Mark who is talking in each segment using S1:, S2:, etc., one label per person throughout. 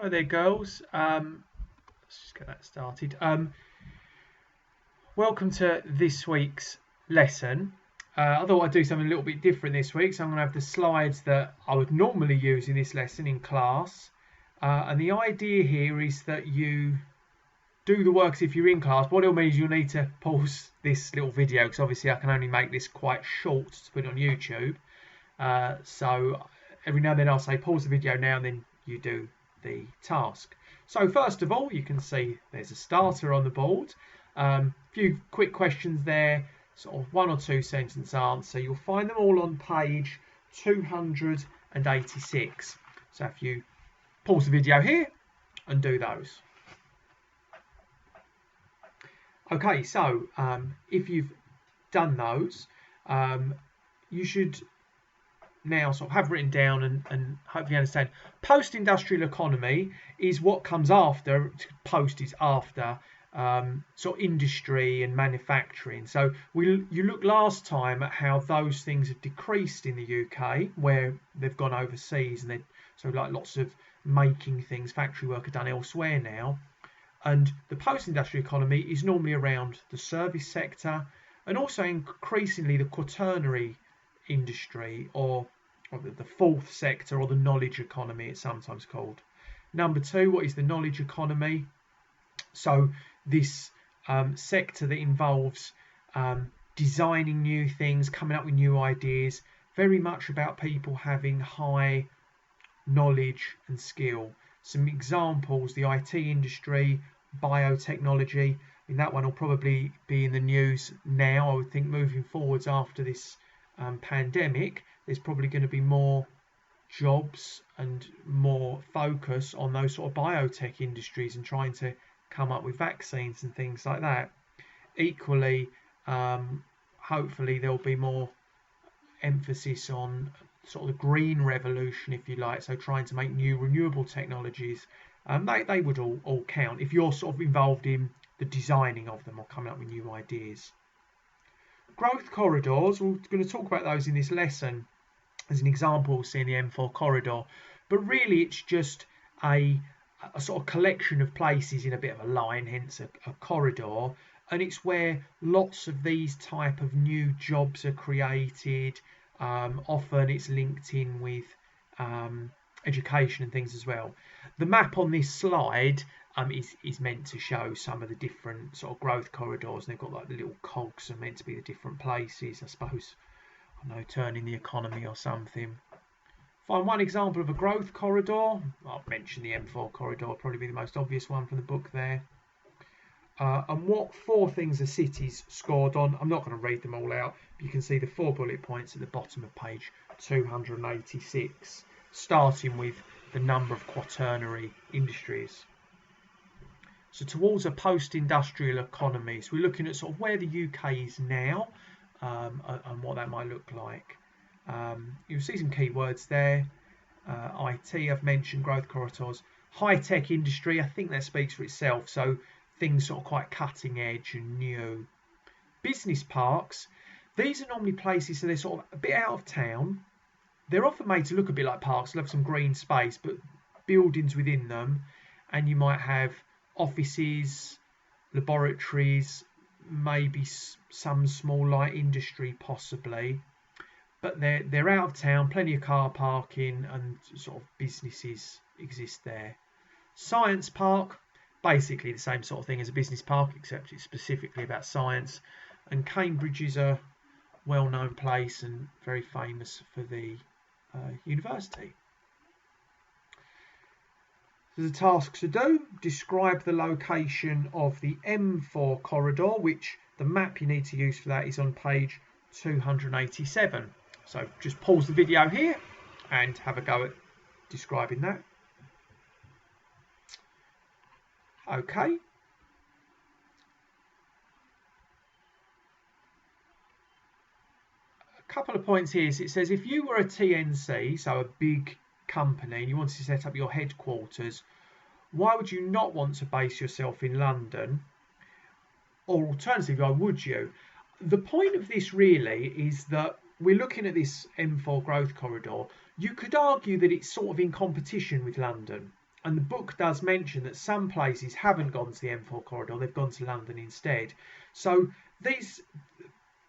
S1: Hi there, girls. Let's just get that started. Welcome to this week's lesson. I thought I'd do something a little bit different this week, so I'm going to have the slides that I would normally use in this lesson in class. And the idea here is that you do the works if you're in class. What it means you'll need to pause this little video because obviously I can only make this quite short to put on YouTube. So every now and then I'll say pause the video now and then you do the task. So first of all, you can see there's a starter on the board. Few quick questions there, sort of 1 or 2 sentence answer. You'll find them all on page 286. So if you pause the video here and do those. Okay, so if you've done those, you should now sort of have written down and hopefully understand. Post-industrial economy is what comes after. Post is after sort of industry and manufacturing. So you looked last time at how those things have decreased in the UK, where they've gone overseas, and so like lots of making things, factory work are done elsewhere now. And the post-industrial economy is normally around the service sector and also increasingly the quaternary industry, or the fourth sector, or the knowledge economy it's sometimes called. Number 2, what is the knowledge economy? So this sector that involves designing new things, coming up with new ideas, very much about people having high knowledge and skill. Some examples: the IT industry, biotechnology. That one will probably be in the news now. I would think moving forwards after this pandemic, there's probably going to be more jobs and more focus on those sort of biotech industries and trying to come up with vaccines and things like that. Equally, hopefully there'll be more emphasis on sort of the green revolution, if you like, so trying to make new renewable technologies. They would all count if you're sort of involved in the designing of them or coming up with new ideas. Growth corridors, we're going to talk about those in this lesson as an example, seeing the M4 corridor, but really it's just a sort of collection of places in a bit of a line, hence a corridor, and it's where lots of these type of new jobs are created. Often it's linked in with education and things as well. The map on this slide is meant to show some of the different sort of growth corridors, and they've got like the little cogs are meant to be the different places, I suppose. I know, turning the economy or something. Find one example of a growth corridor. I'll mention the M4 corridor, probably be the most obvious one from the book there. And what 4 things are cities scored on? I'm not going to read them all out, but you can see the 4 bullet points at the bottom of page 286, starting with the number of quaternary industries. So towards a post-industrial economy, so we're looking at sort of where the UK is now and what that might look like. You'll see some keywords there. IT, I've mentioned, growth corridors. High-tech industry, I think that speaks for itself. So things sort of quite cutting edge and new. Business parks, these are normally places, so they're sort of a bit out of town. They're often made to look a bit like parks. They'll have some green space, but buildings within them, and you might have offices, laboratories, maybe some small light industry possibly, but they're out of town, plenty of car parking, and sort of businesses exist there. Science park, basically the same sort of thing as a business park, except it's specifically about science. And Cambridge is a well-known place and very famous for the university. So the tasks to do: describe the location of the M4 corridor, which the map you need to use for that is on page 287. So just pause the video here and have a go at describing that. Okay. A couple of points here. So it says if you were a TNC, so a big company, and you wanted to set up your headquarters, why would you not want to base yourself in London? Or alternatively, why would you? The point of this really is that we're looking at this M4 growth corridor. You could argue that it's sort of in competition with London. And the book does mention that some places haven't gone to the M4 corridor, they've gone to London instead. So these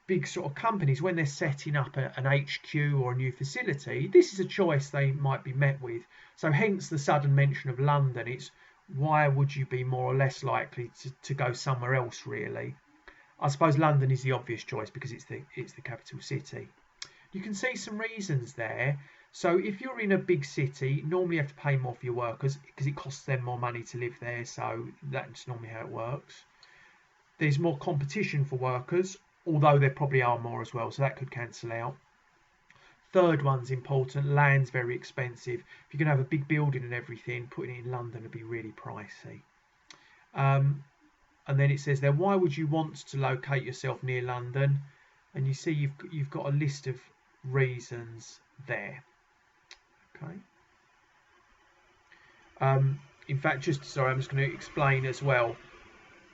S1: big sort of companies, when they're setting up an HQ or a new facility, this is a choice they might be met with. So hence the sudden mention of London. It's why would you be more or less likely to go somewhere else, really? I suppose London is the obvious choice because it's the capital city. You can see some reasons there. So if you're in a big city, normally you have to pay more for your workers because it costs them more money to live there. So that's normally how it works. There's more competition for workers, although there probably are more as well. So that could cancel out. Third one's important. Land's very expensive. If you're going to have a big building and everything, putting it in London would be really pricey. And then it says there, why would you want to locate yourself near London? And you see you've got a list of reasons there. Okay. In fact, I'm just going to explain as well.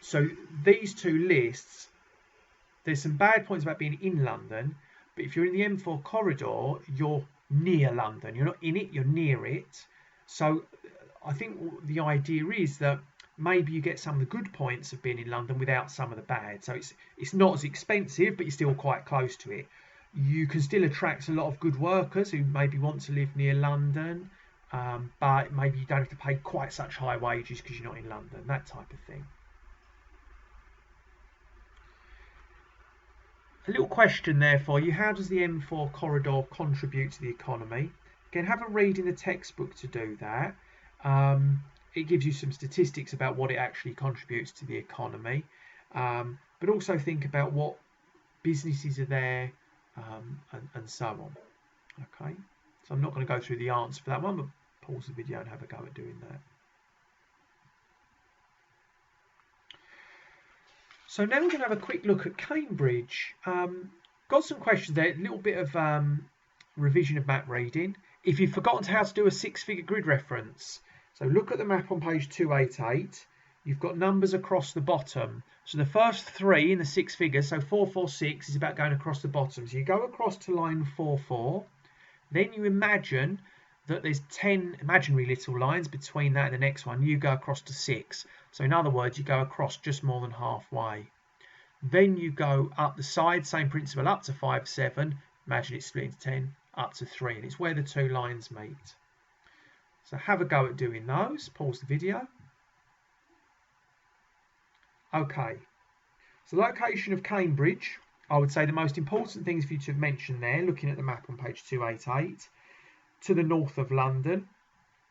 S1: So these two lists, there's some bad points about being in London, but if you're in the M4 corridor, you're near London. You're not in it, you're near it. So I think the idea is that maybe you get some of the good points of being in London without some of the bad. So it's not as expensive, but you're still quite close to it. You can still attract a lot of good workers who maybe want to live near London, but maybe you don't have to pay quite such high wages because you're not in London, that type of thing. A little question there for you. How does the M4 corridor contribute to the economy? Again, have a read in the textbook to do that. It gives you some statistics about what it actually contributes to the economy, but also think about what businesses are there, and so on. Okay, so I'm not going to go through the answer for that one, but pause the video and have a go at doing that. So now we're going to have a quick look at Cambridge. Got some questions there, a little bit of revision of map reading. If you've forgotten how to do a six-figure grid reference, so look at the map on page 288. You've got numbers across the bottom. So the first three in the six figures, so 446, is about going across the bottom. So you go across to line 44. Then you imagine that there's 10 imaginary little lines between that and the next one. You go across to 6. So in other words, you go across just more than halfway. Then you go up the side, same principle, up to 5, 7. Imagine it's split into 10, up to 3. And it's where the two lines meet. So have a go at doing those. Pause the video. Okay, so the location of Cambridge, I would say the most important things for you to have mentioned there, looking at the map on page 288, to the north of London.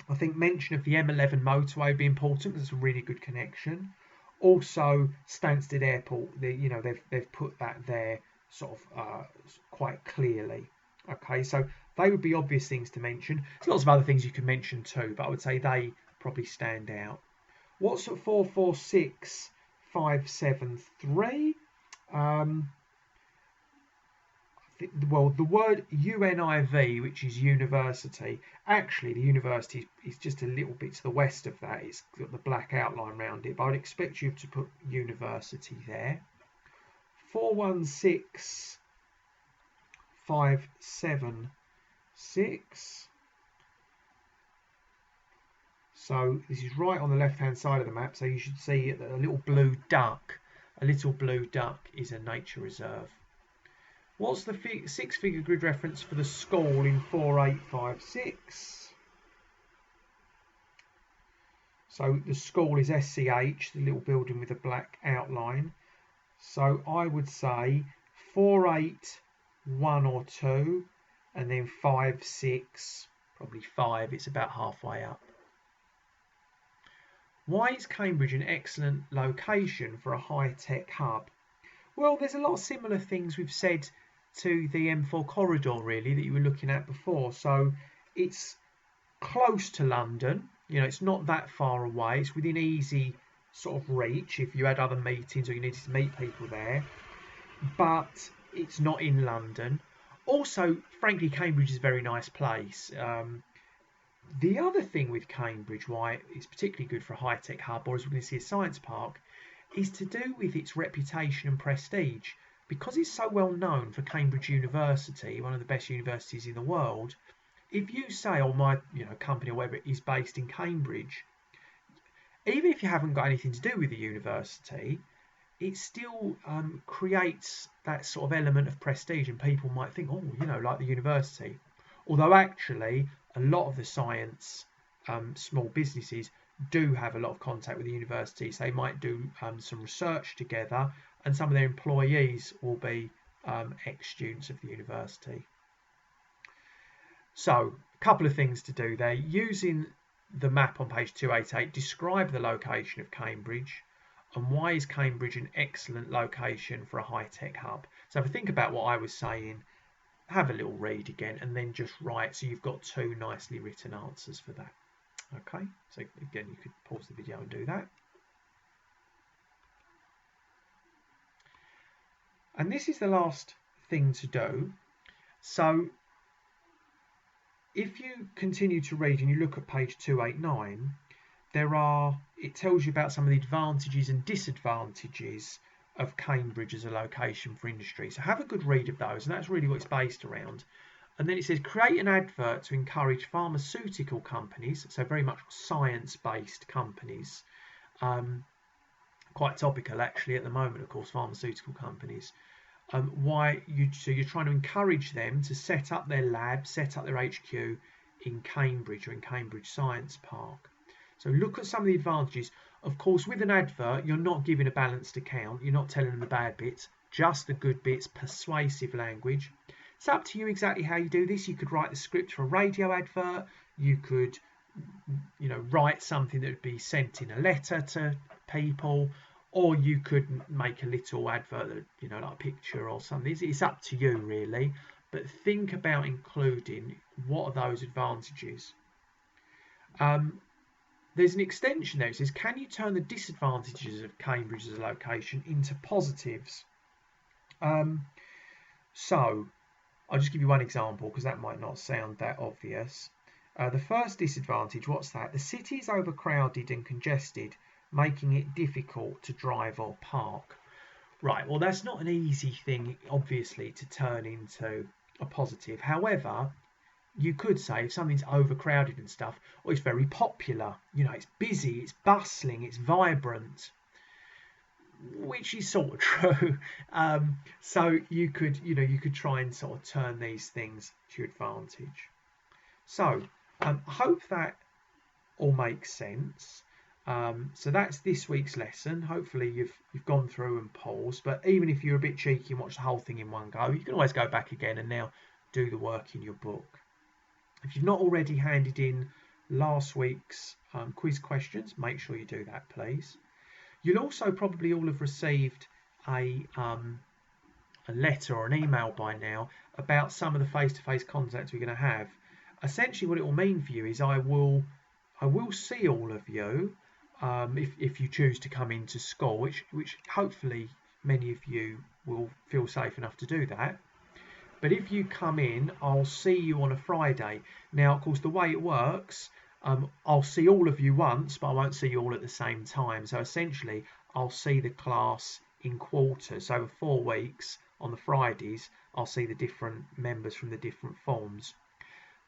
S1: I think mention of the M11 motorway would be important because it's a really good connection. Also, Stansted Airport, they've put that there sort of quite clearly. Okay, so they would be obvious things to mention. There's lots of other things you can mention too, but I would say they probably stand out. What's at 446? 573. Well, the word UNIV, which is university, actually the university is just a little bit to the west of that. It's got the black outline around it, but I'd expect you to put university there. 416 576. So this is right on the left-hand side of the map, so you should see a little blue duck. A little blue duck is a nature reserve. What's the six-figure grid reference for the school in 4856? So the school is SCH, the little building with a black outline. So I would say 481 or 2, and then 56, probably 5. It's about halfway up. Why is Cambridge an excellent location for a high-tech hub? Well, there's a lot of similar things we've said to the M4 corridor, really, that you were looking at before. So it's close to London. It's not that far away. It's within easy sort of reach if you had other meetings or you needed to meet people there. But it's not in London. Also, frankly, Cambridge is a very nice place. The other thing with Cambridge, why it's particularly good for a high-tech hub, or as we're going to see a science park, is to do with its reputation and prestige. Because it's so well known for Cambridge University, one of the best universities in the world, if you say, oh, my company or whatever is based in Cambridge, even if you haven't got anything to do with the university, it still creates that sort of element of prestige, and people might think, oh, like the university. Although actually, a lot of the science small businesses do have a lot of contact with the universities. They might do some research together, and some of their employees will be ex-students of the university. So, a couple of things to do there. Using the map on page 288, describe the location of Cambridge and why is Cambridge an excellent location for a high-tech hub. So if I think about what I was saying, have a little read again and then just write, so you've got 2 nicely written answers for that. Okay, so again, you could pause the video and do that. And this is the last thing to do. So if you continue to read and you look at page 289, it tells you about some of the advantages and disadvantages of Cambridge as a location for industry. So have a good read of those, and that's really what it's based around. And then it says, create an advert to encourage pharmaceutical companies, so very much science-based companies. Quite topical actually at the moment, of course, pharmaceutical companies. So you're trying to encourage them to set up their lab, set up their HQ in Cambridge or in Cambridge Science Park. So look at some of the advantages. Of course, with an advert, you're not giving a balanced account. You're not telling them the bad bits, just the good bits, persuasive language. It's up to you exactly how you do this. You could write the script for a radio advert. You could, write something that would be sent in a letter to people, or you could make a little advert that, like a picture or something. It's up to you really, but think about including what are those advantages. There's an extension there. It says, can you turn the disadvantages of Cambridge as a location into positives? So I'll just give you one example because that might not sound that obvious. The first disadvantage, what's that? The city is overcrowded and congested, making it difficult to drive or park. Right, well, that's not an easy thing, obviously, to turn into a positive. However, you could say if something's overcrowded and stuff, or it's very popular, it's busy, it's bustling, it's vibrant, which is sort of true. So you could try and sort of turn these things to your advantage. So I hope that all makes sense. So that's this week's lesson. Hopefully you've gone through and paused, but even if you're a bit cheeky and watch the whole thing in one go, you can always go back again and now do the work in your book. If you've not already handed in last week's quiz questions, make sure you do that, please. You'll also probably all have received a letter or an email by now about some of the face-to-face contacts we're going to have. Essentially what it will mean for you is I will see all of you if you choose to come into school, which hopefully many of you will feel safe enough to do that. But if you come in, I'll see you on a Friday. Now, of course, the way it works, I'll see all of you once, but I won't see you all at the same time. So essentially, I'll see the class in quarters. So over 4 weeks, on the Fridays, I'll see the different members from the different forms.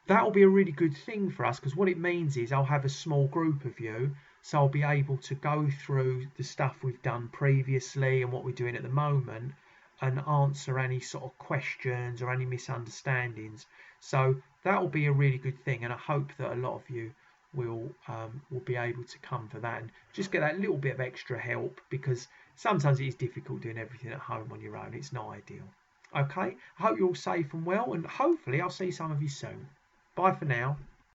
S1: That will be a really good thing for us, because what it means is I'll have a small group of you, so I'll be able to go through the stuff we've done previously and what we're doing at the moment, and answer any sort of questions or any misunderstandings. So that will be a really good thing, and I hope that a lot of you will be able to come for that and just get that little bit of extra help, because sometimes it is difficult doing everything at home on your own. It's not ideal. Okay, I hope you're all safe and well, and hopefully I'll see some of you soon. Bye for now.